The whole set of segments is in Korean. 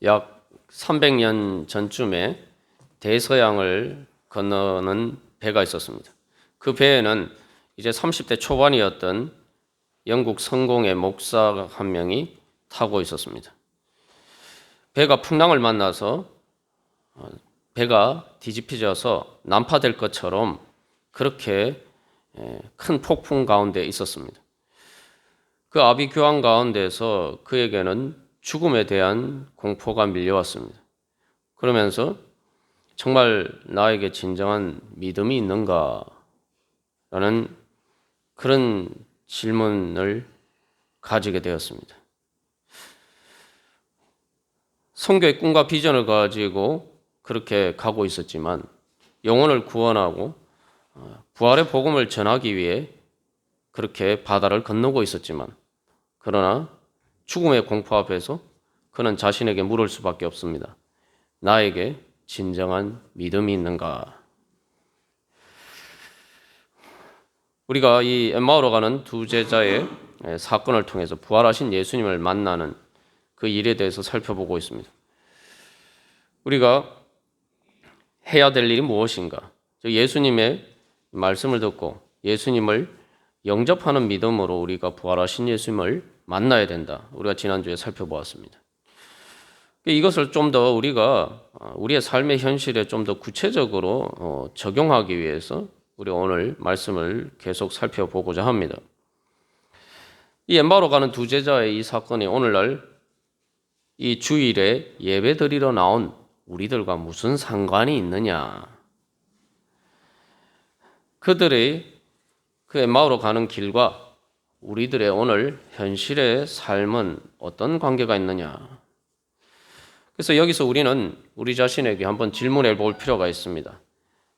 약 300년 전쯤에 대서양을 건너는 배가 있었습니다. 그 배에는 이제 30대 초반이었던 영국 성공의 목사 한 명이 타고 있었습니다. 배가 풍랑을 만나서 배가 뒤집혀져서 난파될 것처럼 그렇게 큰 폭풍 가운데 있었습니다. 그 아비규환 가운데서 그에게는 죽음에 대한 공포가 밀려왔습니다. 그러면서 정말 나에게 진정한 믿음이 있는가? 라는 그런 질문을 가지게 되었습니다. 선교의 꿈과 비전을 가지고 그렇게 가고 있었지만 영혼을 구원하고 부활의 복음을 전하기 위해 그렇게 바다를 건너고 있었지만 그러나 죽음의 공포 앞에서 그는 자신에게 물을 수밖에 없습니다. 나에게 진정한 믿음이 있는가? 우리가 이 엠마오로 가는 두 제자의 사건을 통해서 부활하신 예수님을 만나는 그 일에 대해서 살펴보고 있습니다. 우리가 해야 될 일이 무엇인가? 예수님의 말씀을 듣고 예수님을 영접하는 믿음으로 우리가 부활하신 예수님을 만나야 된다. 우리가 지난주에 살펴보았습니다. 이것을 좀 더 우리가 우리의 삶의 현실에 좀 더 구체적으로 적용하기 위해서 우리 오늘 말씀을 계속 살펴보고자 합니다. 이 엠마오로 가는 두 제자의 이 사건이 오늘날 이 주일에 예배 드리러 나온 우리들과 무슨 상관이 있느냐? 그들의 그 엠마오로 가는 길과 우리들의 오늘 현실의 삶은 어떤 관계가 있느냐? 그래서 여기서 우리는 우리 자신에게 한번 질문해 볼 필요가 있습니다.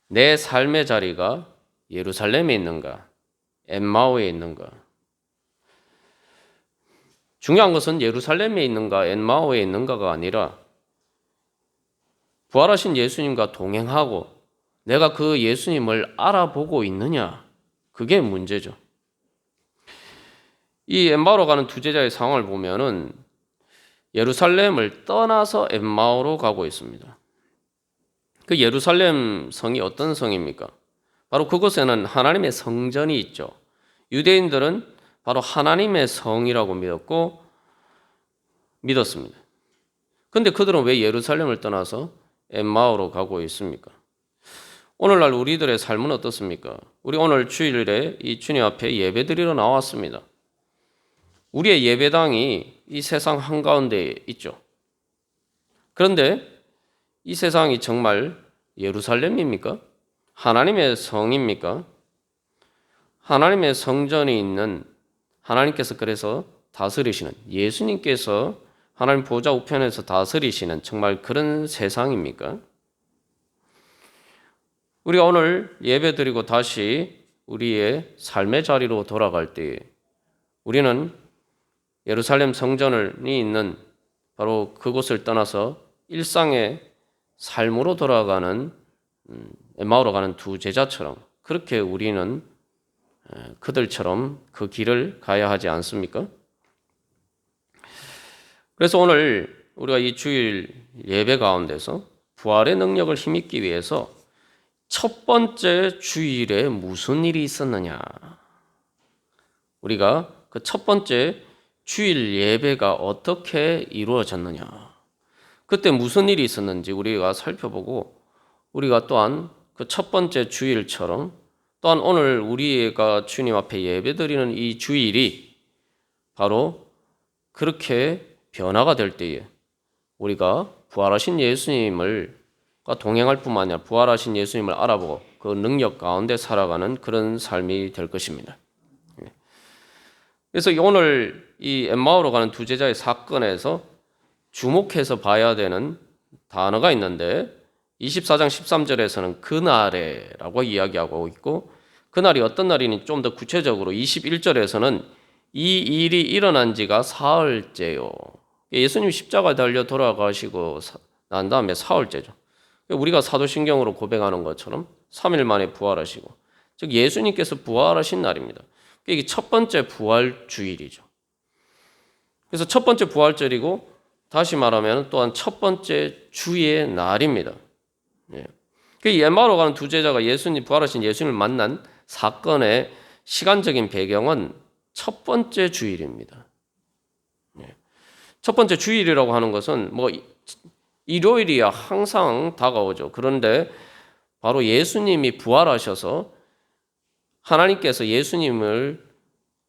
내 삶의 자리가 예루살렘에 있는가? 엠마오에 있는가? 중요한 것은 예루살렘에 있는가, 엠마오에 있는가가 아니라 부활하신 예수님과 동행하고 내가 그 예수님을 알아보고 있느냐? 그게 문제죠. 이 엠마오로 가는 두 제자의 상황을 보면은 예루살렘을 떠나서 엠마오로 가고 있습니다. 그 예루살렘 성이 어떤 성입니까? 바로 그곳에는 하나님의 성전이 있죠. 유대인들은 바로 하나님의 성이라고 믿었습니다. 그런데 그들은 왜 예루살렘을 떠나서 엠마오로 가고 있습니까? 오늘날 우리들의 삶은 어떻습니까? 우리 오늘 주일에 이 주님 앞에 예배드리러 나왔습니다. 우리의 예배당이 이 세상 한가운데 있죠. 그런데 이 세상이 정말 예루살렘입니까? 하나님의 성입니까? 하나님의 성전이 있는 하나님께서 그래서 다스리시는 예수님께서 하나님 보좌 우편에서 다스리시는 정말 그런 세상입니까? 우리가 오늘 예배드리고 다시 우리의 삶의 자리로 돌아갈 때 우리는 예루살렘 성전이 있는 바로 그곳을 떠나서 일상의 삶으로 돌아가는 엠마오로 가는 두 제자처럼 그렇게 우리는 그들처럼 그 길을 가야 하지 않습니까? 그래서 오늘 우리가 이 주일 예배 가운데서 부활의 능력을 힘입기 위해서 첫 번째 주일에 무슨 일이 있었느냐? 우리가 그 첫 번째 주일 예배가 어떻게 이루어졌느냐? 그때 무슨 일이 있었는지 우리가 살펴보고 우리가 또한 그 첫 번째 주일처럼 또한 오늘 우리가 주님 앞에 예배드리는 이 주일이 바로 그렇게 변화가 될 때에 우리가 부활하신 예수님을 동행할 뿐만 아니라 부활하신 예수님을 알아보고 그 능력 가운데 살아가는 그런 삶이 될 것입니다. 그래서 오늘 이 엠마오로 가는 두 제자의 사건에서 주목해서 봐야 되는 단어가 있는데 24장 13절에서는 그날에라고 이야기하고 있고 그날이 어떤 날이니 좀 더 구체적으로 21절에서는 이 일이 일어난 지가 사흘째요. 예수님 십자가에 달려 돌아가시고 난 다음에 사흘째죠. 우리가 사도신경으로 고백하는 것처럼 3일 만에 부활하시고 즉 예수님께서 부활하신 날입니다. 이게 첫 번째 부활 주일이죠. 그래서 첫 번째 부활절이고 다시 말하면 또한 첫 번째 주의 날입니다. 예. 그 엠마오로 가는 두 제자가 예수님, 부활하신 예수님을 만난 사건의 시간적인 배경은 첫 번째 주일입니다. 예. 첫 번째 주일이라고 하는 것은 뭐 일요일이야 항상 다가오죠. 그런데 바로 예수님이 부활하셔서 하나님께서 예수님을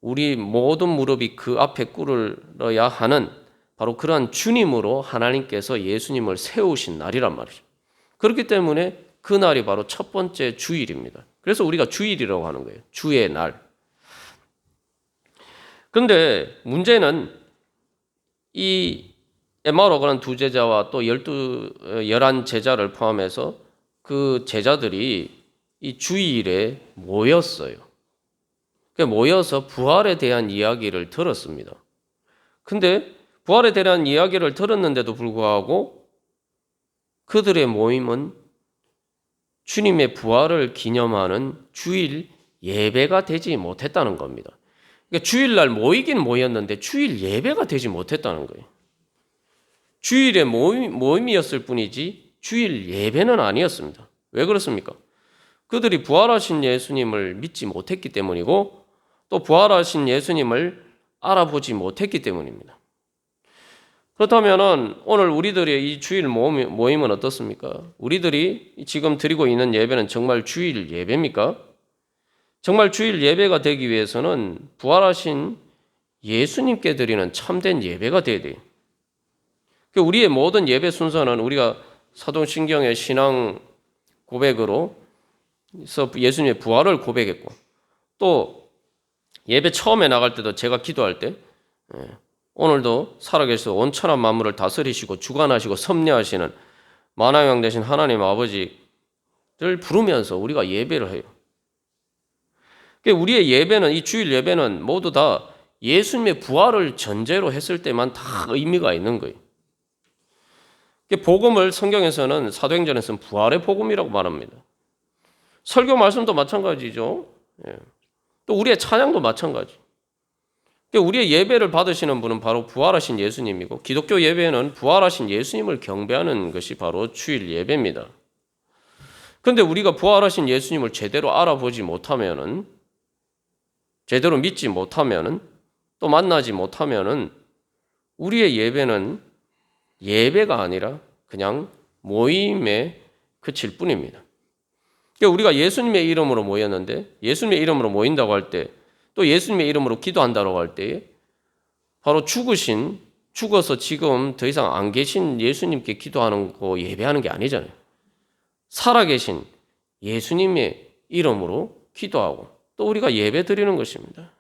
우리 모든 무릎이 그 앞에 꿇어야 하는 바로 그러한 주님으로 하나님께서 예수님을 세우신 날이란 말이죠. 그렇기 때문에 그 날이 바로 첫 번째 주일입니다. 그래서 우리가 주일이라고 하는 거예요. 주의 날. 그런데 문제는 이 엠마오로 가는 두 제자와 또 11 제자를 포함해서 그 제자들이 이 주일에 모였어요. 모여서 부활에 대한 이야기를 들었습니다. 근데 부활에 대한 이야기를 들었는데도 불구하고 그들의 모임은 주님의 부활을 기념하는 주일 예배가 되지 못했다는 겁니다. 그러니까 주일날 모이긴 모였는데 주일 예배가 되지 못했다는 거예요. 주일의 모임이었을 뿐이지 주일 예배는 아니었습니다. 왜 그렇습니까? 그들이 부활하신 예수님을 믿지 못했기 때문이고 또 부활하신 예수님을 알아보지 못했기 때문입니다. 그렇다면 오늘 우리들의 이 주일 모임은 어떻습니까? 우리들이 지금 드리고 있는 예배는 정말 주일 예배입니까? 정말 주일 예배가 되기 위해서는 부활하신 예수님께 드리는 참된 예배가 되어야 돼요. 우리의 모든 예배 순서는 우리가 사도신경의 신앙 고백으로 예수님의 부활을 고백했고 또 예배 처음에 나갈 때도 제가 기도할 때 오늘도 살아계셔서 온천한 만물을 다스리시고 주관하시고 섭리하시는 만왕왕 되신 하나님 아버지를 부르면서 우리가 예배를 해요. 우리의 예배는 이 주일 예배는 모두 다 예수님의 부활을 전제로 했을 때만 다 의미가 있는 거예요. 복음을 성경에서는 사도행전에서는 부활의 복음이라고 말합니다. 설교 말씀도 마찬가지죠. 또 우리의 찬양도 마찬가지. 우리의 예배를 받으시는 분은 바로 부활하신 예수님이고 기독교 예배는 부활하신 예수님을 경배하는 것이 바로 주일 예배입니다. 그런데 우리가 부활하신 예수님을 제대로 알아보지 못하면은 제대로 믿지 못하면은 또 만나지 못하면은 우리의 예배는 예배가 아니라 그냥 모임에 그칠 뿐입니다. 우리가 예수님의 이름으로 모였는데 예수님의 이름으로 모인다고 할 때 또 예수님의 이름으로 기도한다고 할 때에 바로 죽어서 지금 더 이상 안 계신 예수님께 기도하는 거 예배하는 게 아니잖아요. 살아계신 예수님의 이름으로 기도하고 또 우리가 예배 드리는 것입니다.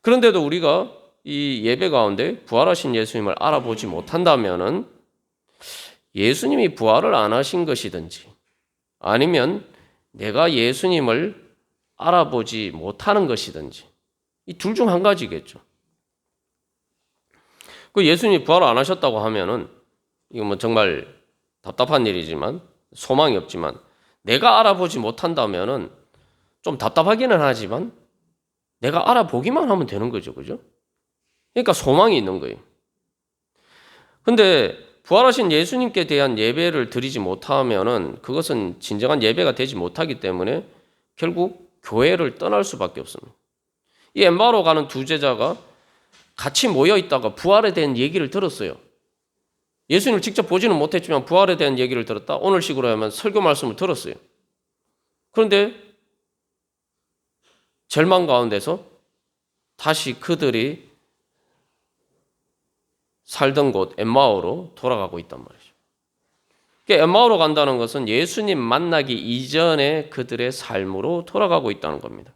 그런데도 우리가 이 예배 가운데 부활하신 예수님을 알아보지 못한다면은 예수님이 부활을 안 하신 것이든지 아니면 내가 예수님을 알아보지 못하는 것이든지 이 둘 중 한 가지겠죠. 그 예수님이 부활을 안 하셨다고 하면은 이거 뭐 정말 답답한 일이지만 소망이 없지만 내가 알아보지 못한다면은 좀 답답하기는 하지만 내가 알아보기만 하면 되는 거죠. 그죠? 그러니까 소망이 있는 거예요. 근데 부활하신 예수님께 대한 예배를 드리지 못하면은 그것은 진정한 예배가 되지 못하기 때문에 결국 교회를 떠날 수밖에 없습니다. 이 엠마오로 가는 두 제자가 같이 모여 있다가 부활에 대한 얘기를 들었어요. 예수님을 직접 보지는 못했지만 부활에 대한 얘기를 들었다. 오늘식으로 하면 설교 말씀을 들었어요. 그런데 절망 가운데서 다시 그들이 살던 곳 엠마오로 돌아가고 있단 말이죠. 엠마오로 간다는 것은 예수님 만나기 이전에 그들의 삶으로 돌아가고 있다는 겁니다.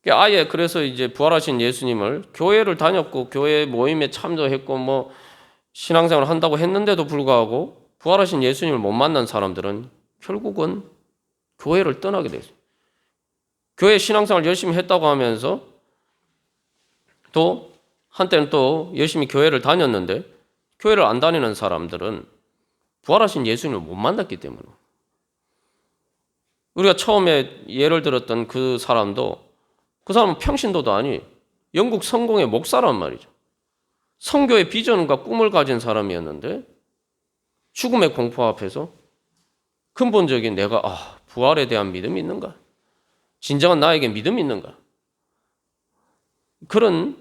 아예 그래서 이제 부활하신 예수님을 교회를 다녔고 교회 모임에 참여했고 뭐 신앙생활을 한다고 했는데도 불구하고 부활하신 예수님을 못 만난 사람들은 결국은 교회를 떠나게 됐어요. 교회 신앙생활 열심히 했다고 하면서 또 한때는 또 열심히 교회를 다녔는데 교회를 안 다니는 사람들은 부활하신 예수님을 못 만났기 때문에 우리가 처음에 예를 들었던 그 사람은 평신도도 아니에요. 영국 성공의 목사란 말이죠. 성교의 비전과 꿈을 가진 사람이었는데 죽음의 공포 앞에서 근본적인 내가 부활에 대한 믿음이 있는가? 진정한 나에게 믿음이 있는가? 그런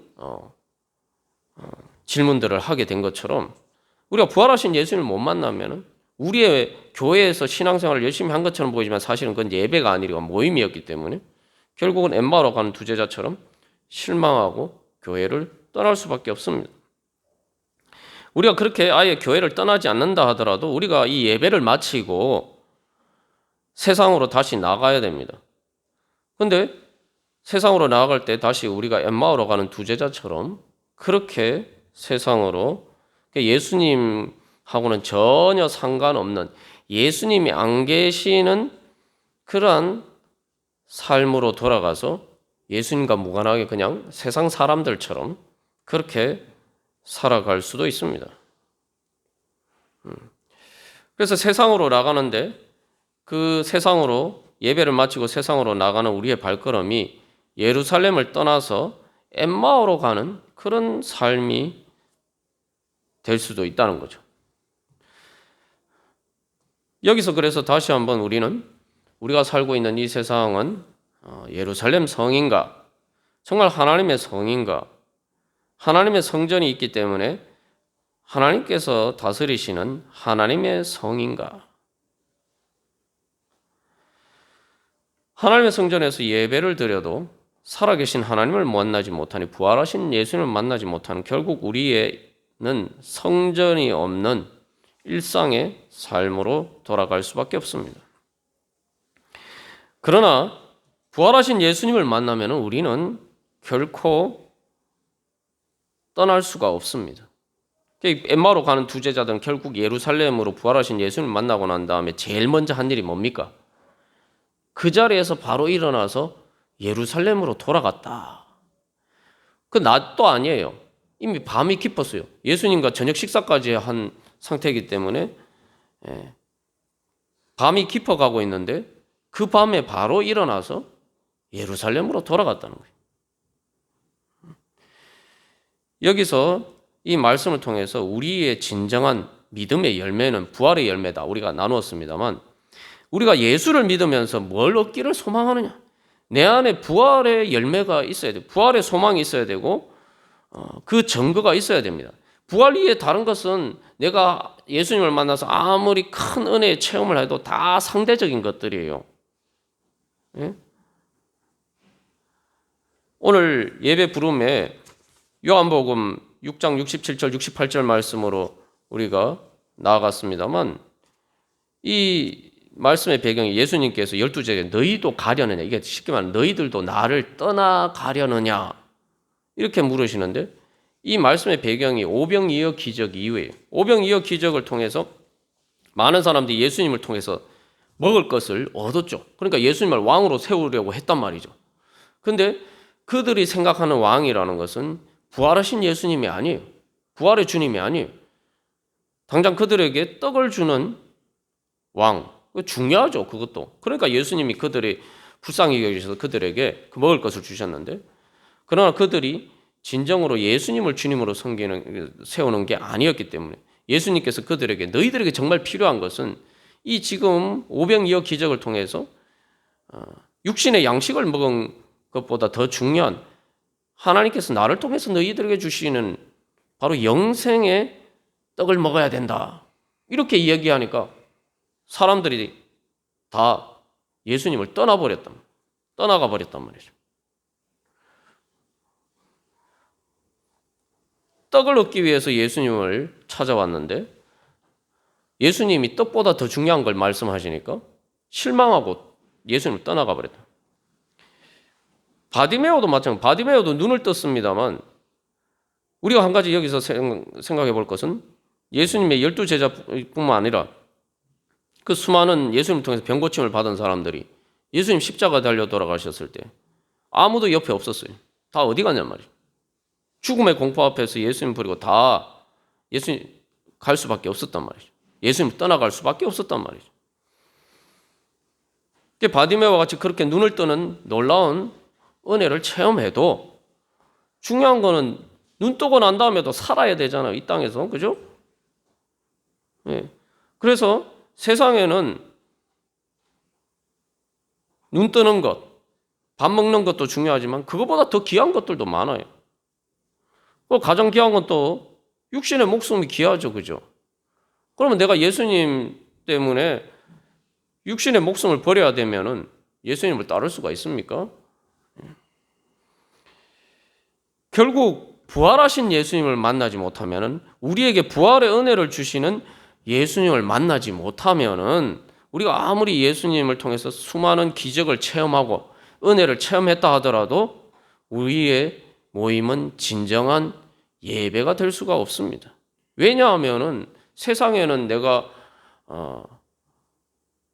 질문들을 하게 된 것처럼 우리가 부활하신 예수님을 못 만나면 우리의 교회에서 신앙생활을 열심히 한 것처럼 보이지만 사실은 그건 예배가 아니라 모임이었기 때문에 결국은 엠마오로 가는 두 제자처럼 실망하고 교회를 떠날 수밖에 없습니다. 우리가 그렇게 아예 교회를 떠나지 않는다 하더라도 우리가 이 예배를 마치고 세상으로 다시 나가야 됩니다. 그런데 세상으로 나아갈 때 다시 우리가 엠마오로 가는 두 제자처럼 그렇게 세상으로 예수님하고는 전혀 상관없는 예수님이 안 계시는 그러한 삶으로 돌아가서 예수님과 무관하게 그냥 세상 사람들처럼 그렇게 살아갈 수도 있습니다. 그래서 세상으로 나가는데 그 세상으로 예배를 마치고 세상으로 나가는 우리의 발걸음이 예루살렘을 떠나서 엠마오로 가는 그런 삶이 될 수도 있다는 거죠. 여기서 그래서 다시 한번 우리가 살고 있는 이 세상은 예루살렘 성인가, 정말 하나님의 성인가, 하나님의 성전이 있기 때문에 하나님께서 다스리시는 하나님의 성인가, 하나님의 성전에서 예배를 드려도 살아계신 하나님을 만나지 못하니 부활하신 예수님을 만나지 못하는 결국 우리는 성전이 없는 일상의 삶으로 돌아갈 수밖에 없습니다. 그러나 부활하신 예수님을 만나면 우리는 결코 떠날 수가 없습니다. 엠마오로 가는 두 제자들은 결국 예루살렘으로 부활하신 예수님을 만나고 난 다음에 제일 먼저 한 일이 뭡니까? 그 자리에서 바로 일어나서 예루살렘으로 돌아갔다. 그 낮도 아니에요. 이미 밤이 깊었어요. 예수님과 저녁 식사까지 한 상태이기 때문에 밤이 깊어가고 있는데 그 밤에 바로 일어나서 예루살렘으로 돌아갔다는 거예요. 여기서 이 말씀을 통해서 우리의 진정한 믿음의 열매는 부활의 열매다. 우리가 나누었습니다만 우리가 예수를 믿으면서 뭘 얻기를 소망하느냐? 내 안에 부활의 열매가 있어야 돼요. 부활의 소망이 있어야 되고 그 증거가 있어야 됩니다. 부활 이외에 다른 것은 내가 예수님을 만나서 아무리 큰 은혜의 체험을 해도 다 상대적인 것들이에요. 예? 오늘 예배 부름에 요한복음 6장 67절 68절 말씀으로 우리가 나아갔습니다만 이 말씀의 배경이 예수님께서 12제자 너희도 가려느냐, 이게 쉽게 말하면 너희들도 나를 떠나가려느냐 이렇게 물으시는데 이 말씀의 배경이 오병이어 기적 이후에요. 오병이어 기적을 통해서 많은 사람들이 예수님을 통해서 먹을 것을 얻었죠. 그러니까 예수님을 왕으로 세우려고 했단 말이죠. 그런데 그들이 생각하는 왕이라는 것은 부활하신 예수님이 아니에요. 부활의 주님이 아니에요. 당장 그들에게 떡을 주는 왕, 중요하죠. 그것도. 그러니까 예수님이 그들이 불쌍히 여기셔서 그들에게 그 먹을 것을 주셨는데 그러나 그들이 진정으로 예수님을 주님으로 세우는 게 아니었기 때문에 예수님께서 그들에게 너희들에게 정말 필요한 것은 이 지금 오병이어 기적을 통해서 육신의 양식을 먹은 것보다 더 중요한 하나님께서 나를 통해서 너희들에게 주시는 바로 영생의 떡을 먹어야 된다. 이렇게 이야기하니까 사람들이 다 예수님을 떠나가 버렸단 말이죠. 떡을 얻기 위해서 예수님을 찾아왔는데 예수님이 떡보다 더 중요한 걸 말씀하시니까 실망하고 예수님을 떠나가 버렸다. 바디메오도 마찬가지. 바디메오도 눈을 떴습니다만 우리가 한 가지 여기서 생각해 볼 것은 예수님의 12제자뿐만 아니라 그 수많은 예수님을 통해서 병고침을 받은 사람들이 예수님 십자가 달려 돌아가셨을 때 아무도 옆에 없었어요. 다 어디 갔냔 말이에요. 죽음의 공포 앞에서 예수님 버리고 다 예수님 갈 수밖에 없었단 말이죠. 예수님 떠나갈 수밖에 없었단 말이죠. 바디메오와 같이 그렇게 눈을 뜨는 놀라운 은혜를 체험해도 중요한 거는 눈 뜨고 난 다음에도 살아야 되잖아요. 이 땅에서. 그죠? 예. 그래서 세상에는 눈 뜨는 것, 밥 먹는 것도 중요하지만 그것보다 더 귀한 것들도 많아요. 가장 귀한 건 또 육신의 목숨이 귀하죠. 그죠? 그러면 내가 예수님 때문에 육신의 목숨을 버려야 되면은 예수님을 따를 수가 있습니까? 결국 부활하신 예수님을 만나지 못하면은 우리에게 부활의 은혜를 주시는 예수님을 만나지 못하면은 우리가 아무리 예수님을 통해서 수많은 기적을 체험하고 은혜를 체험했다 하더라도 우리의 모임은 진정한 예배가 될 수가 없습니다. 왜냐하면은 세상에는 내가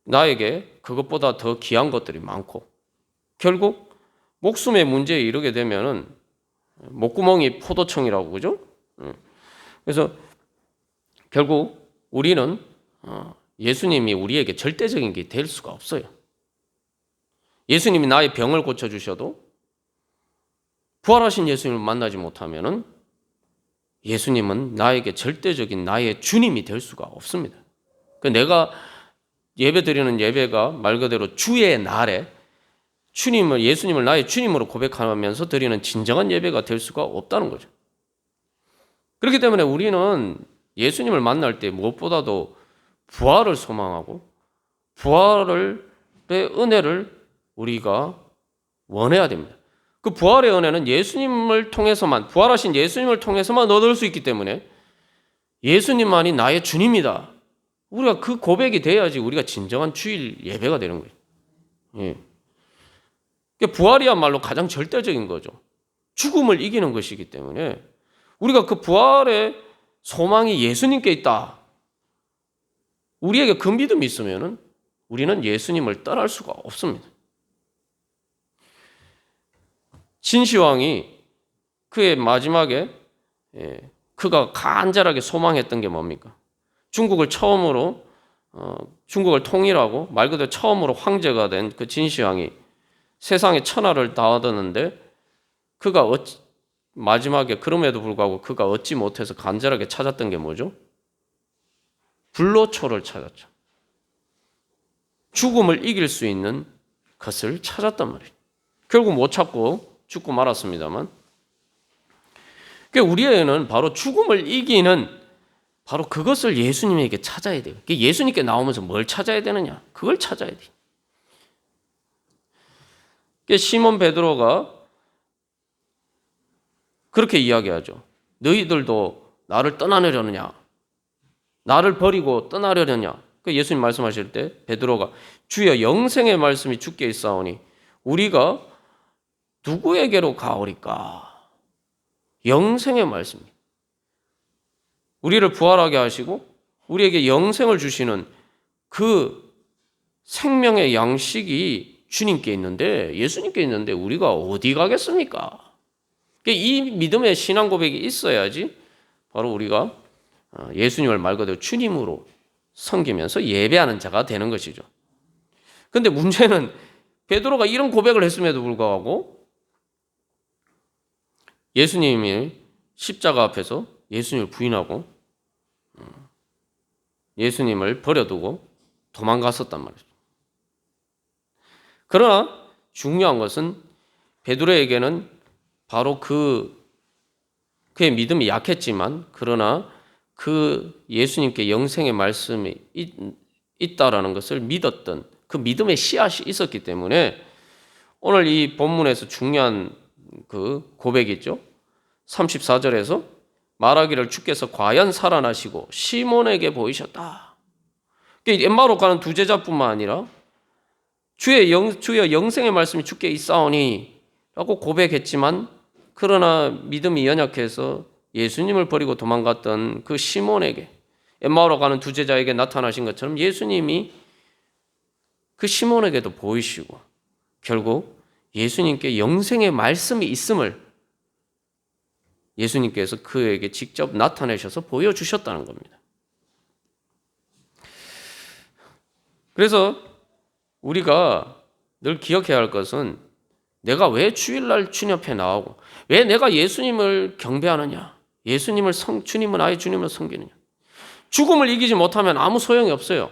나에게 그것보다 더 귀한 것들이 많고 결국 목숨의 문제에 이르게 되면은 목구멍이 포도청이라고 그죠? 그래서 결국 우리는 예수님이 우리에게 절대적인 게 될 수가 없어요. 예수님이 나의 병을 고쳐주셔도 부활하신 예수님을 만나지 못하면은 예수님은 나에게 절대적인 나의 주님이 될 수가 없습니다. 내가 예배 드리는 예배가 말 그대로 주의 날에 예수님을 나의 주님으로 고백하면서 드리는 진정한 예배가 될 수가 없다는 거죠. 그렇기 때문에 우리는 예수님을 만날 때 무엇보다도 부활을 소망하고 부활의 은혜를 우리가 원해야 됩니다. 그 부활의 은혜는 예수님을 통해서만, 부활하신 예수님을 통해서만 얻을 수 있기 때문에 예수님만이 나의 주님이다. 우리가 그 고백이 돼야지 우리가 진정한 주일 예배가 되는 거예요. 예. 부활이야말로 가장 절대적인 거죠. 죽음을 이기는 것이기 때문에 우리가 그 부활의 소망이 예수님께 있다. 우리에게 그 믿음이 있으면 우리는 예수님을 떠날 수가 없습니다. 진시황이 그의 마지막에 그가 간절하게 소망했던 게 뭡니까? 중국을 통일하고 말 그대로 처음으로 황제가 된 그 진시황이 세상에 천하를 다 얻었는데 그가 마지막에 그럼에도 불구하고 그가 얻지 못해서 간절하게 찾았던 게 뭐죠? 불로초를 찾았죠. 죽음을 이길 수 있는 것을 찾았단 말이에요. 결국 못 찾고 죽고 말았습니다만 우리에게는 바로 죽음을 이기는 바로 그것을 예수님에게 찾아야 돼요. 예수님께 나오면서 뭘 찾아야 되느냐? 그걸 찾아야 돼요. 시몬 베드로가 그렇게 이야기하죠. 너희들도 나를 떠나려느냐? 나를 버리고 떠나려느냐? 예수님 말씀하실 때 베드로가 주여 영생의 말씀이 주께 있사오니 우리가 누구에게로 가오리까? 영생의 말씀이 우리를 부활하게 하시고 우리에게 영생을 주시는 그 생명의 양식이 주님께 있는데 예수님께 있는데 우리가 어디 가겠습니까? 이 믿음의 신앙 고백이 있어야지 바로 우리가 예수님을 말 그대로 주님으로 섬기면서 예배하는 자가 되는 것이죠. 그런데 문제는 베드로가 이런 고백을 했음에도 불구하고 예수님이 십자가 앞에서 예수님을 부인하고 예수님을 버려두고 도망갔었단 말이죠. 그러나 중요한 것은 베드로에게는 바로 그의 믿음이 약했지만 그러나 그 예수님께 영생의 말씀이 있다라는 것을 믿었던 그 믿음의 씨앗이 있었기 때문에 오늘 이 본문에서 중요한 그 고백이 있죠. 34절에서 말하기를 주께서 과연 살아나시고 시몬에게 보이셨다. 엠마오로 가는 두 제자뿐만 아니라 주여 영생의 말씀이 주께 있사오니 라고 고백했지만 그러나 믿음이 연약해서 예수님을 버리고 도망갔던 그 시몬에게 엠마오로 가는 두 제자에게 나타나신 것처럼 예수님이 그 시몬에게도 보이시고 결국 예수님께 영생의 말씀이 있음을 예수님께서 그에게 직접 나타내셔서 보여주셨다는 겁니다. 그래서 우리가 늘 기억해야 할 것은 내가 왜 주일날 주님 앞에 나오고 왜 내가 예수님을 경배하느냐? 주님은 아예 주님을 섬기느냐? 죽음을 이기지 못하면 아무 소용이 없어요.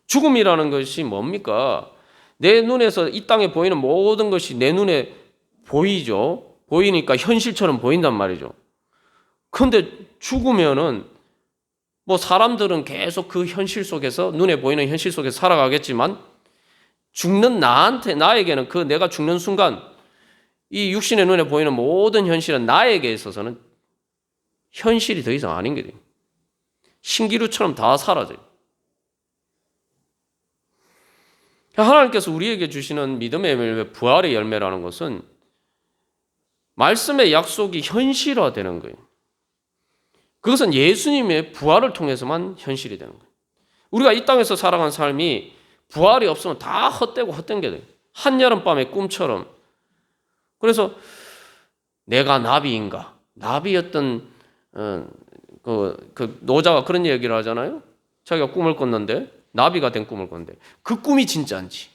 죽음이라는 것이 뭡니까? 내 눈에서 이 땅에 보이는 모든 것이 내 눈에 보이죠. 보이니까 현실처럼 보인단 말이죠. 그런데 죽으면은 뭐 사람들은 계속 그 현실 속에서 눈에 보이는 현실 속에서 살아가겠지만 죽는 나에게는 그 내가 죽는 순간 이 육신의 눈에 보이는 모든 현실은 나에게 있어서는 현실이 더 이상 아닌 게 돼요. 신기루처럼 다 사라져요. 하나님께서 우리에게 주시는 믿음의 열매, 부활의 열매라는 것은 말씀의 약속이 현실화되는 거예요. 그것은 예수님의 부활을 통해서만 현실이 되는 거예요. 우리가 이 땅에서 살아간 삶이 부활이 없으면 다 헛되고 헛된 게 돼요. 한여름밤의 꿈처럼. 그래서 내가 나비인가? 나비였던 그 노자가 그런 얘기를 하잖아요. 자기가 꿈을 꿨는데 나비가 된 꿈을 꿨는데 그 꿈이 진짜인지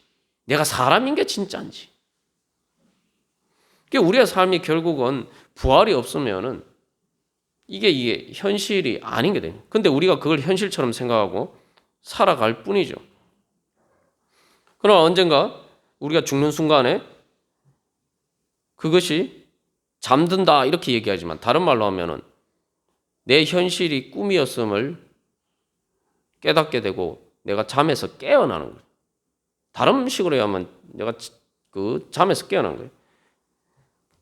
내가 사람인 게 진짜인지. 우리의 삶이 결국은 부활이 없으면은 이게 현실이 아닌 게 돼요. 근데 우리가 그걸 현실처럼 생각하고 살아갈 뿐이죠. 그러나 언젠가 우리가 죽는 순간에 그것이 잠든다 이렇게 얘기하지만 다른 말로 하면은 내 현실이 꿈이었음을 깨닫게 되고 내가 잠에서 깨어나는 거예요. 다른 식으로 하면 내가 그 잠에서 깨어난 거예요.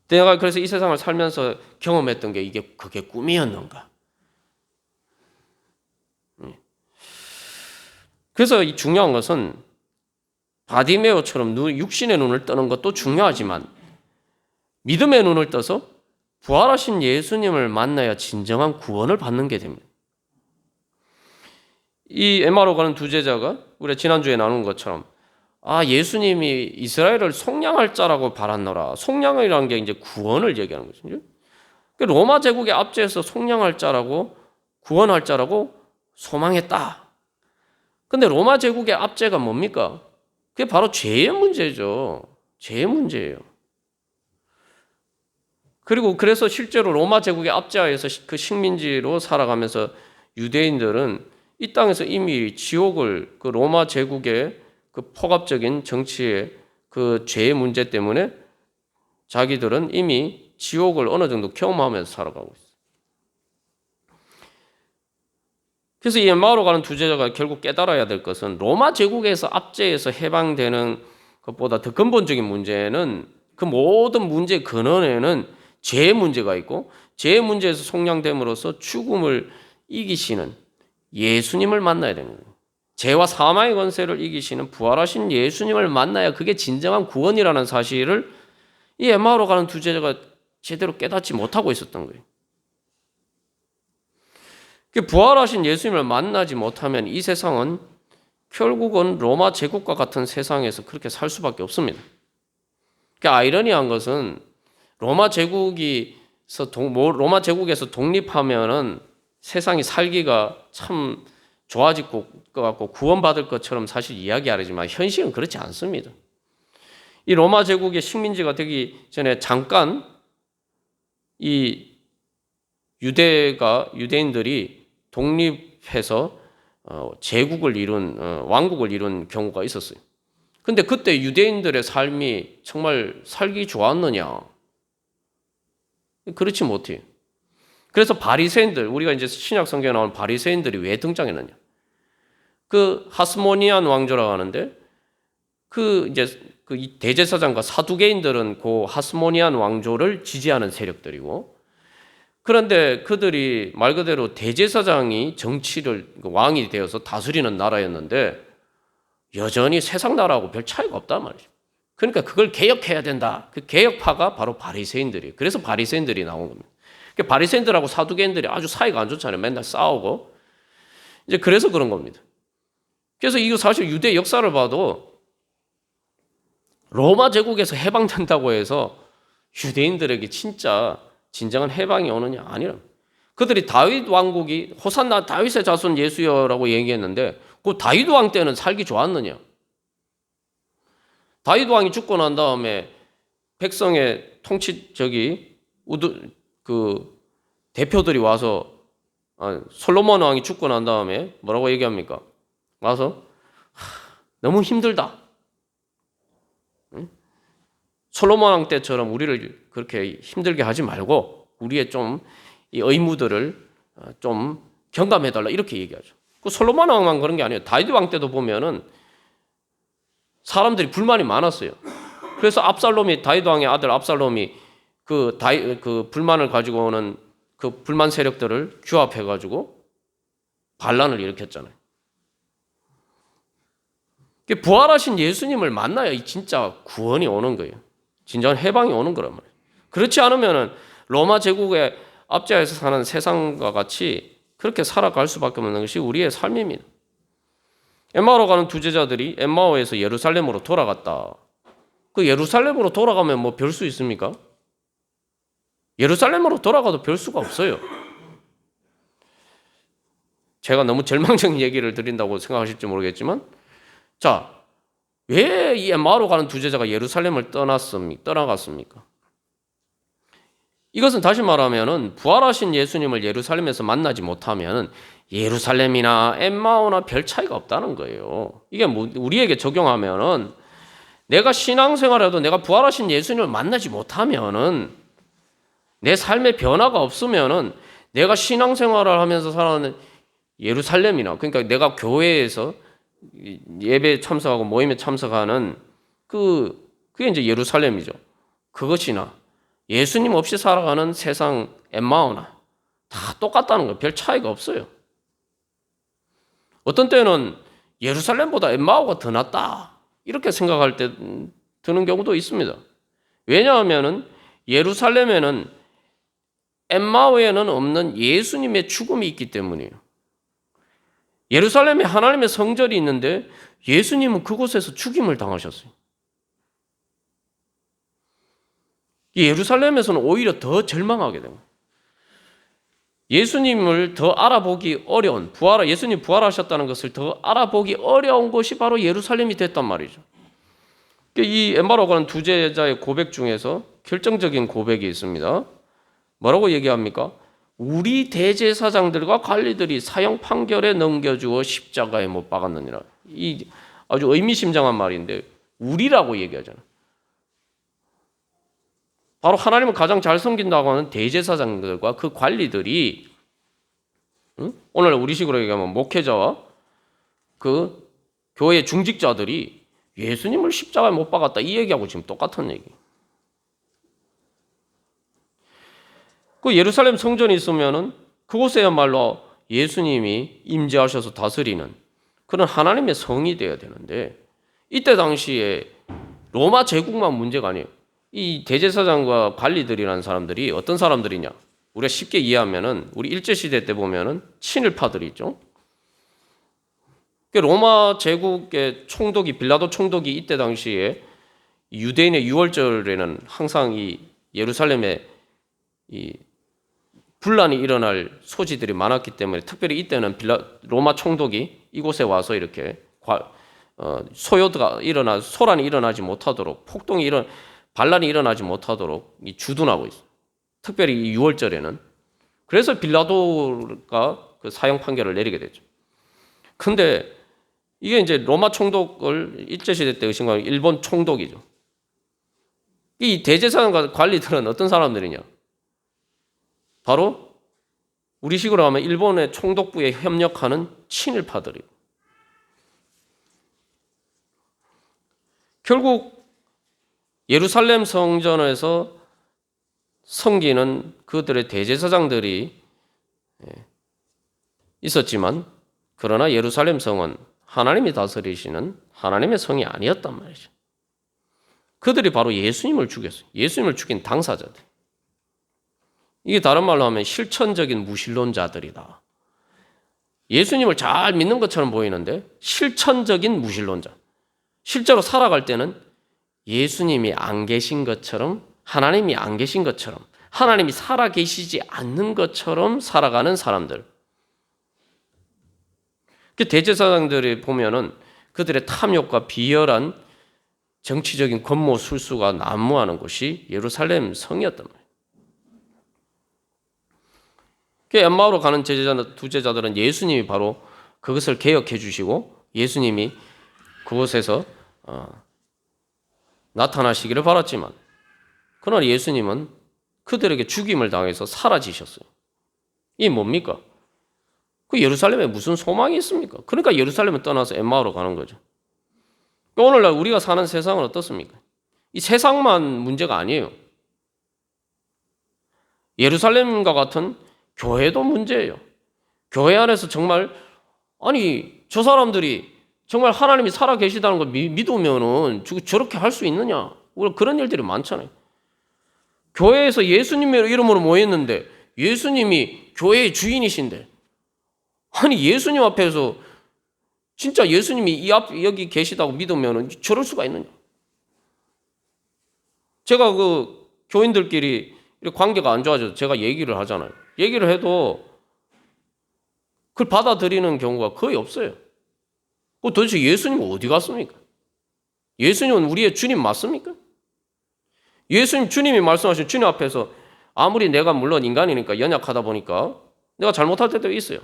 내가 그래서 이 세상을 살면서 경험했던 게 그게 꿈이었는가? 그래서 이 중요한 것은 바디메오처럼 육신의 눈을 뜨는 것도 중요하지만 믿음의 눈을 떠서 부활하신 예수님을 만나야 진정한 구원을 받는 게 됩니다. 이 엠마오로 가는 두 제자가 우리가 지난주에 나눈 것처럼 예수님이 이스라엘을 속량할 자라고 바랐노라. 속량이라는 게 이제 구원을 얘기하는 거죠. 로마 제국의 압제에서 속량할 자라고 구원할 자라고 소망했다. 근데 로마 제국의 압제가 뭡니까? 그게 바로 죄의 문제죠. 죄의 문제예요. 그리고 그래서 실제로 로마 제국의 압제하에서 그 식민지로 살아가면서 유대인들은 이 땅에서 이미 지옥을 그 로마 제국의 그 폭압적인 정치의 그 죄의 문제 때문에 자기들은 이미 지옥을 어느 정도 경험하면서 살아가고 있어요. 그래서 이 엠마오로 가는 두 제자가 결국 깨달아야 될 것은 로마 제국에서 압제에서 해방되는 것보다 더 근본적인 문제는 그 모든 문제의 근원에는 죄의 문제가 있고 죄의 문제에서 속량됨으로써 죽음을 이기시는 예수님을 만나야 되는 거예요. 죄와 사망의 권세를 이기시는 부활하신 예수님을 만나야 그게 진정한 구원이라는 사실을 이 엠마오로 가는 두 제자가 제대로 깨닫지 못하고 있었던 거예요. 부활하신 예수님을 만나지 못하면 이 세상은 결국은 로마 제국과 같은 세상에서 그렇게 살 수밖에 없습니다. 아이러니한 것은 로마 제국에서 독립하면은 세상이 살기가 참 좋아질 것 같고 구원받을 것처럼 사실 이야기하지만 현실은 그렇지 않습니다. 이 로마 제국의 식민지가 되기 전에 잠깐 이 유대인들이 독립해서 제국을 이룬 왕국을 이룬 경우가 있었어요. 근데 그때 유대인들의 삶이 정말 살기 좋았느냐? 그렇지 못해요. 그래서 바리새인들, 우리가 이제 신약 성경에 나오는 바리새인들이 왜 등장했느냐? 그 하스모니안 왕조라고 하는데 그 대제사장과 사두개인들은 그 하스모니안 왕조를 지지하는 세력들이고, 그런데 그들이 말 그대로 대제사장이 왕이 되어서 다스리는 나라였는데 여전히 세상 나라하고 별 차이가 없단 말이죠. 그러니까 그걸 개혁해야 된다. 그 개혁파가 바로 바리새인들이에요. 그래서 바리새인들이 나온 겁니다. 바리새인들하고 사두개인들이 아주 사이가 안 좋잖아요. 맨날 싸우고. 이제 그래서 그런 겁니다. 그래서 이거 사실 유대 역사를 봐도 로마 제국에서 해방된다고 해서 유대인들에게 진정한 해방이 오느냐? 아니라. 그들이 다윗 왕국이 호산나 다윗의 자손 예수여라고 얘기했는데 그 다윗 왕 때는 살기 좋았느냐? 다윗 왕이 죽고 난 다음에 백성의 그 대표들이 와서 솔로몬 왕이 죽고 난 다음에 뭐라고 얘기합니까? 와서 너무 힘들다. 솔로몬 왕 때처럼 우리를 그렇게 힘들게 하지 말고 우리의 좀 이 의무들을 좀 경감해달라 이렇게 얘기하죠. 그 솔로몬 왕만 그런 게 아니에요. 다윗 왕 때도 보면은 사람들이 불만이 많았어요. 그래서 다윗 왕의 아들 압살롬이 그 불만을 가지고 오는 그 불만 세력들을 규합해가지고 반란을 일으켰잖아요. 부활하신 예수님을 만나야 진짜 구원이 오는 거예요. 진정한 해방이 오는 거란 말이에요. 그렇지 않으면은 로마 제국의 압제하에서 사는 세상과 같이 그렇게 살아갈 수밖에 없는 것이 우리의 삶입니다. 엠마오로 가는 두 제자들이 엠마오에서 예루살렘으로 돌아갔다. 그 예루살렘으로 돌아가면 뭐 별 수 있습니까? 예루살렘으로 돌아가도 별 수가 없어요. 제가 너무 절망적인 얘기를 드린다고 생각하실지 모르겠지만, 자, 왜 이 엠마오로 가는 두 제자가 예루살렘을 떠나갔습니까? 이것은 다시 말하면은 부활하신 예수님을 예루살렘에서 만나지 못하면 예루살렘이나 엠마오나 별 차이가 없다는 거예요. 이게 우리에게 적용하면은 내가 신앙생활에도 내가 부활하신 예수님을 만나지 못하면은 내 삶의 변화가 없으면은 내가 신앙생활을 하면서 살아가는 예루살렘이나 그러니까 내가 교회에서 예배 참석하고 모임에 참석하는 그게 이제 예루살렘이죠. 그것이나 예수님 없이 살아가는 세상 엠마오나 다 똑같다는 거예요. 별 차이가 없어요. 어떤 때는 예루살렘보다 엠마오가 더 낫다 이렇게 생각할 때 드는 경우도 있습니다. 왜냐하면은 예루살렘에는 엠마오에는 없는 예수님의 죽음이 있기 때문이에요. 예루살렘에 하나님의 성전이 있는데 예수님은 그곳에서 죽임을 당하셨어요. 예루살렘에서는 오히려 더 절망하게 됩니다. 예수님을 더 알아보기 어려운, 예수님 부활하셨다는 것을 더 알아보기 어려운 곳이 바로 예루살렘이 됐단 말이죠. 이 엠마오로 가는 두 제자의 고백 중에서 결정적인 고백이 있습니다. 뭐라고 얘기합니까? 우리 대제사장들과 관리들이 사형 판결에 넘겨주어 십자가에 못 박았느니라. 이 아주 의미심장한 말인데 우리라고 얘기하잖아요. 바로 하나님을 가장 잘 섬긴다고 하는 대제사장들과 그 관리들이 오늘 우리식으로 얘기하면 목회자와 그 교회 중직자들이 예수님을 십자가에 못 박았다 이 얘기하고 지금 똑같은 얘기. 그 예루살렘 성전이 있으면은 그곳에야말로 예수님이 임재하셔서 다스리는 그런 하나님의 성이 되어야 되는데 이때 당시에 로마 제국만 문제가 아니에요. 이 대제사장과 관리들이라는 사람들이 어떤 사람들이냐? 우리가 쉽게 이해하면은 우리 일제시대 때 보면은 친일파들이 있죠. 로마 제국의 총독이 빌라도 총독이 이때 당시에 유대인의 유월절에는 항상 이 예루살렘에 이 분란이 일어날 소지들이 많았기 때문에 특별히 이때는 로마 총독이 이곳에 와서 이렇게 소란이 일어나지 못하도록 반란이 일어나지 못하도록 주둔하고 있어요. 특별히 이 6월절에는. 그래서 빌라도가 그 사형 판결을 내리게 되죠. 근데 이게 이제 로마 총독을 일제시대 때 의심한 일본 총독이죠. 이 대제사장과 관리들은 어떤 사람들이냐? 바로 우리식으로 하면 일본의 총독부에 협력하는 친일파들이에요. 결국 예루살렘 성전에서 섬기는 그들의 대제사장들이 있었지만 그러나 예루살렘 성은 하나님이 다스리시는 하나님의 성이 아니었단 말이죠. 그들이 바로 예수님을 죽였어요. 예수님을 죽인 당사자들. 이게 다른 말로 하면 실천적인 무신론자들이다. 예수님을 잘 믿는 것처럼 보이는데 실천적인 무신론자. 실제로 살아갈 때는 예수님이 안 계신 것처럼 하나님이 안 계신 것처럼 하나님이 살아 계시지 않는 것처럼 살아가는 사람들. 대제사장들이 보면은 그들의 탐욕과 비열한 정치적인 권모 술수가 난무하는 곳이 예루살렘 성이었단 말이에요. 엠마오로 가는 두 제자들은 예수님이 바로 그것을 개혁해 주시고 예수님이 그곳에서 나타나시기를 바랐지만 그러나 예수님은 그들에게 죽임을 당해서 사라지셨어요. 이게 뭡니까? 그 예루살렘에 무슨 소망이 있습니까? 그러니까 예루살렘을 떠나서 엠마오로 가는 거죠. 오늘날 우리가 사는 세상은 어떻습니까? 이 세상만 문제가 아니에요. 예루살렘과 같은 교회도 문제예요. 교회 안에서 정말 아니 저 사람들이 정말 하나님이 살아 계시다는 걸 믿으면은 저렇게 할 수 있느냐? 그런 일들이 많잖아요. 교회에서 예수님의 이름으로 모였는데 예수님이 교회의 주인이신데 아니 예수님 앞에서 진짜 예수님이 여기 계시다고 믿으면은 저럴 수가 있느냐? 제가 그 교인들끼리 관계가 안 좋아져서 제가 얘기를 하잖아요. 얘기를 해도 그걸 받아들이는 경우가 거의 없어요. 도대체 예수님은 어디 갔습니까? 예수님은 우리의 주님 맞습니까? 예수님 주님이 말씀하신 주님 앞에서 아무리 내가 물론 인간이니까 연약하다 보니까 내가 잘못할 때도 있어요.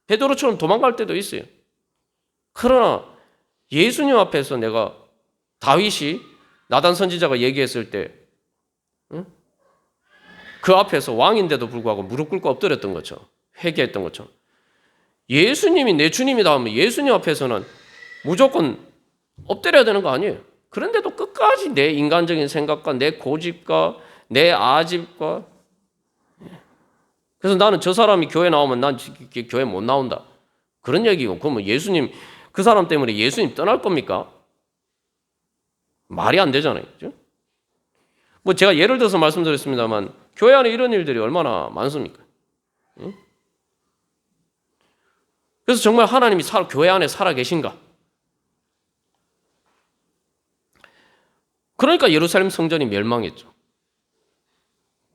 베드로처럼 도망갈 때도 있어요. 그러나 예수님 앞에서 내가 다윗이 나단 선지자가 얘기했을 때 그 앞에서 왕인데도 불구하고 무릎 꿇고 엎드렸던 것처럼 회개했던 것처럼 예수님이 내 주님이다 하면 예수님 앞에서는 무조건 엎드려야 되는 거 아니에요. 그런데도 끝까지 내 인간적인 생각과 내 고집과 내 아집과 그래서 나는 저 사람이 교회 나오면 난 교회 못 나온다. 그런 얘기고 그러면 예수님 그 사람 때문에 예수님 떠날 겁니까? 말이 안 되잖아요. 그렇죠? 뭐 제가 예를 들어서 말씀드렸습니다만 교회 안에 이런 일들이 얼마나 많습니까? 그래서 정말 하나님이 교회 안에 살아 계신가? 그러니까 예루살렘 성전이 멸망했죠.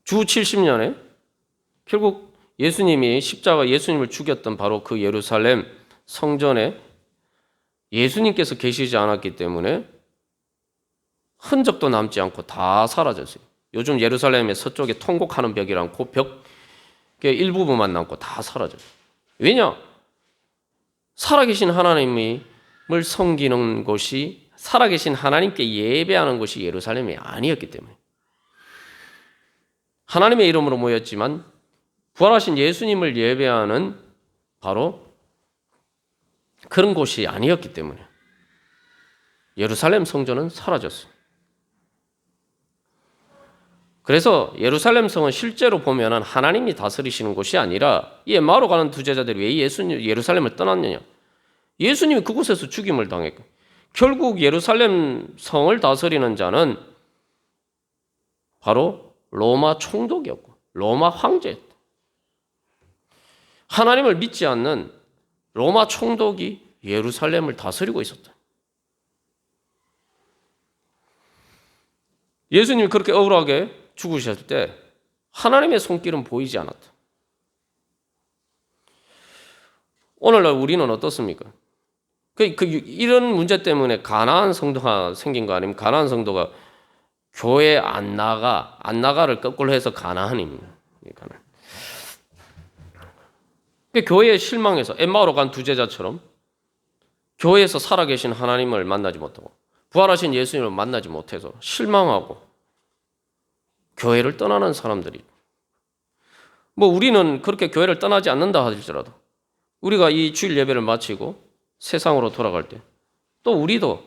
주 70년에 결국 예수님이 십자가 예수님을 죽였던 바로 그 예루살렘 성전에 예수님께서 계시지 않았기 때문에 흔적도 남지 않고 다 사라졌어요. 요즘 예루살렘의 서쪽에 통곡하는 벽이랑 그 벽의 일부분만 남고 다 사라졌어요. 왜냐? 살아계신 하나님을 섬기는 곳이 살아계신 하나님께 예배하는 곳이 예루살렘이 아니었기 때문에 하나님의 이름으로 모였지만 부활하신 예수님을 예배하는 바로 그런 곳이 아니었기 때문에 예루살렘 성전은 사라졌어요. 그래서 예루살렘 성은 실제로 보면은 하나님이 다스리시는 곳이 아니라 이 엠마오로 가는 두 제자들이 왜 예루살렘을 떠났느냐? 예수님이 그곳에서 죽임을 당했고 결국 예루살렘 성을 다스리는 자는 바로 로마 총독이었고 로마 황제였다. 하나님을 믿지 않는 로마 총독이 예루살렘을 다스리고 있었다. 예수님이 그렇게 억울하게 죽으셨을 때 하나님의 손길은 보이지 않았다. 오늘날 우리는 어떻습니까? 이런 문제 때문에 가난한 성도가 생긴 거 아니면 가난한 성도가 교회 안 나가를 거꾸로 해서 가난입니다. 교회에 실망해서 엠마오로 간 두 제자처럼 교회에서 살아계신 하나님을 만나지 못하고 부활하신 예수님을 만나지 못해서 실망하고 교회를 떠나는 사람들이 뭐 우리는 그렇게 교회를 떠나지 않는다 하더라도 우리가 이 주일 예배를 마치고 세상으로 돌아갈 때 또 우리도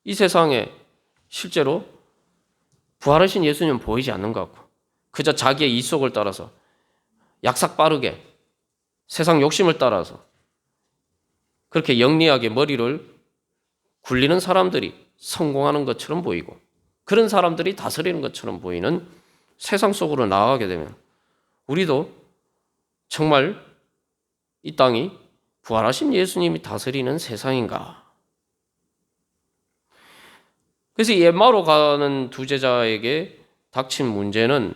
이 세상에 실제로 부활하신 예수님은 보이지 않는 것 같고 그저 자기의 이속을 따라서 약삭 빠르게 세상 욕심을 따라서 그렇게 영리하게 머리를 굴리는 사람들이 성공하는 것처럼 보이고 그런 사람들이 다스리는 것처럼 보이는 세상 속으로 나아가게 되면 우리도 정말 이 땅이 부활하신 예수님이 다스리는 세상인가? 그래서 이 엠마오로 가는 두 제자에게 닥친 문제는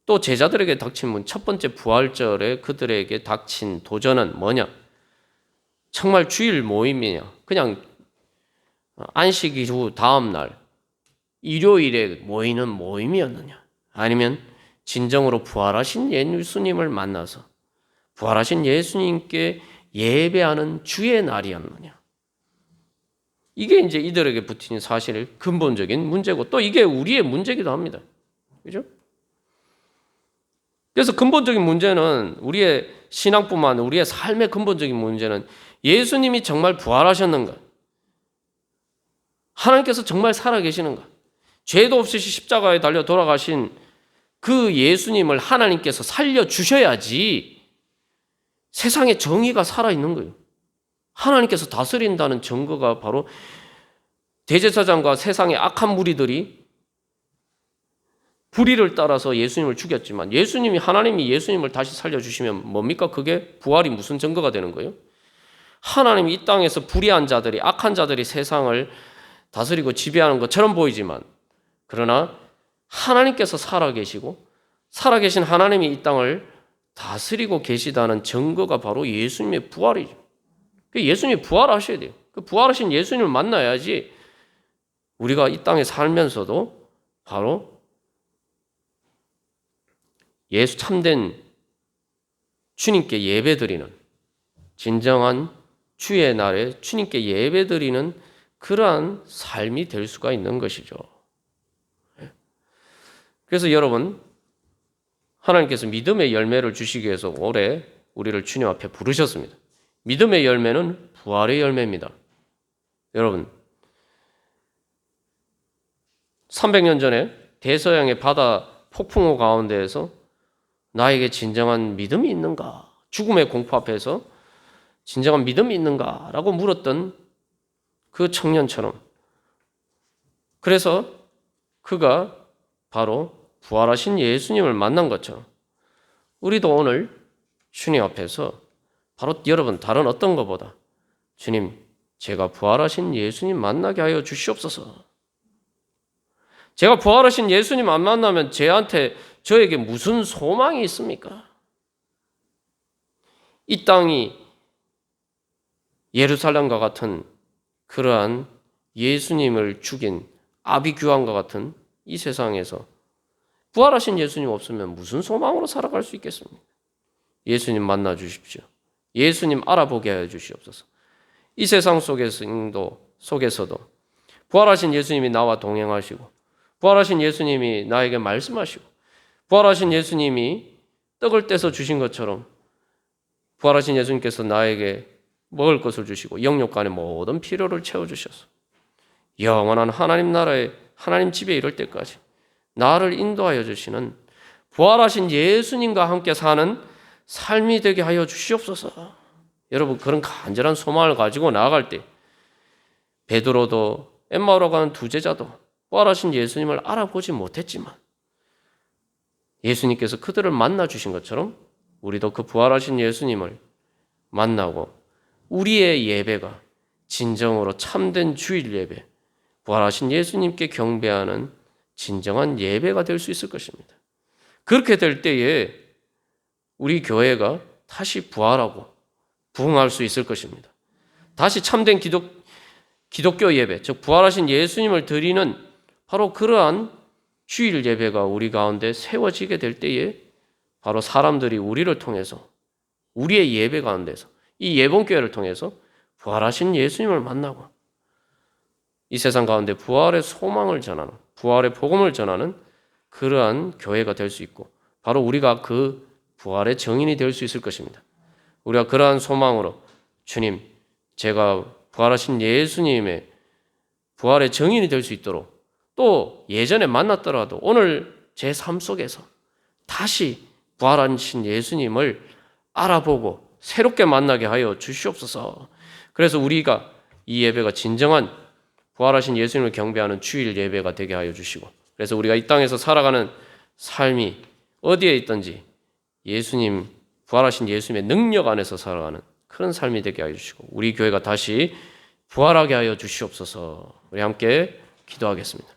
또 제자들에게 닥친 첫 번째 부활절에 그들에게 닥친 도전은 뭐냐? 정말 주일 모임이냐? 그냥 안식 이후 다음 날 일요일에 모이는 모임이었느냐? 아니면 진정으로 부활하신 예수님을 만나서 부활하신 예수님께 예배하는 주의 날이었느냐? 이게 이제 이들에게 붙인 사실 근본적인 문제고 또 이게 우리의 문제이기도 합니다. 그죠? 그래서 근본적인 문제는 우리의 신앙뿐만 아니라 우리의 삶의 근본적인 문제는 예수님이 정말 부활하셨는가? 하나님께서 정말 살아계시는가? 죄도 없이 십자가에 달려 돌아가신 그 예수님을 하나님께서 살려주셔야지 세상에 정의가 살아있는 거예요. 하나님께서 다스린다는 증거가 바로 대제사장과 세상의 악한 무리들이 불의를 따라서 예수님을 죽였지만 하나님이 예수님을 다시 살려주시면 뭡니까? 그게 부활이 무슨 증거가 되는 거예요? 하나님이 이 땅에서 불의한 자들이 악한 자들이 세상을 다스리고 지배하는 것처럼 보이지만 그러나 하나님께서 살아계시고 살아계신 하나님이 이 땅을 다스리고 계시다는 증거가 바로 예수님의 부활이죠. 예수님이 부활하셔야 돼요. 그 부활하신 예수님을 만나야지 우리가 이 땅에 살면서도 바로 예수 참된 주님께 예배드리는 진정한 주의 날에 주님께 예배드리는 그러한 삶이 될 수가 있는 것이죠. 그래서 여러분 하나님께서 믿음의 열매를 주시기 위해서 올해 우리를 주님 앞에 부르셨습니다. 믿음의 열매는 부활의 열매입니다. 여러분 300년 전에 대서양의 바다 폭풍우 가운데에서 나에게 진정한 믿음이 있는가? 죽음의 공포 앞에서 진정한 믿음이 있는가? 라고 물었던 그 청년처럼 그래서 그가 바로 부활하신 예수님을 만난 것처럼 우리도 오늘 주님 앞에서 바로 여러분 다른 어떤 것보다 주님 제가 부활하신 예수님 만나게 하여 주시옵소서. 제가 부활하신 예수님 안 만나면 저에게 무슨 소망이 있습니까? 이 땅이 예루살렘과 같은 그러한 예수님을 죽인 아비규환과 같은 이 세상에서 부활하신 예수님 없으면 무슨 소망으로 살아갈 수 있겠습니까? 예수님 만나 주십시오. 예수님 알아보게 하여 주시옵소서. 이 세상 속에서도 부활하신 예수님이 나와 동행하시고 부활하신 예수님이 나에게 말씀하시고 부활하신 예수님이 떡을 떼서 주신 것처럼 부활하신 예수님께서 나에게 먹을 것을 주시고 영육간의 모든 필요를 채워주셔서 영원한 하나님 나라에 하나님 집에 이를 때까지 나를 인도하여 주시는 부활하신 예수님과 함께 사는 삶이 되게 하여 주시옵소서. 여러분 그런 간절한 소망을 가지고 나아갈 때 베드로도 엠마오로 가는 두 제자도 부활하신 예수님을 알아보지 못했지만 예수님께서 그들을 만나 주신 것처럼 우리도 그 부활하신 예수님을 만나고 우리의 예배가 진정으로 참된 주일 예배, 부활하신 예수님께 경배하는 진정한 예배가 될 수 있을 것입니다. 그렇게 될 때에 우리 교회가 다시 부활하고 부흥할 수 있을 것입니다. 다시 참된 기독교 예배, 즉 부활하신 예수님을 드리는 바로 그러한 주일 예배가 우리 가운데 세워지게 될 때에 바로 사람들이 우리를 통해서 우리의 예배 가운데서 이 예봉교회를 통해서 부활하신 예수님을 만나고 이 세상 가운데 부활의 소망을 전하는 부활의 복음을 전하는 그러한 교회가 될 수 있고 바로 우리가 그 부활의 증인이 될 수 있을 것입니다. 우리가 그러한 소망으로 주님 제가 부활하신 예수님의 부활의 증인이 될 수 있도록 또 예전에 만났더라도 오늘 제 삶 속에서 다시 부활하신 예수님을 알아보고 새롭게 만나게 하여 주시옵소서. 그래서 우리가 이 예배가 진정한 부활하신 예수님을 경배하는 주일 예배가 되게 하여 주시고 그래서 우리가 이 땅에서 살아가는 삶이 어디에 있든지 예수님 부활하신 예수님의 능력 안에서 살아가는 그런 삶이 되게 하여 주시고 우리 교회가 다시 부활하게 하여 주시옵소서. 우리 함께 기도하겠습니다.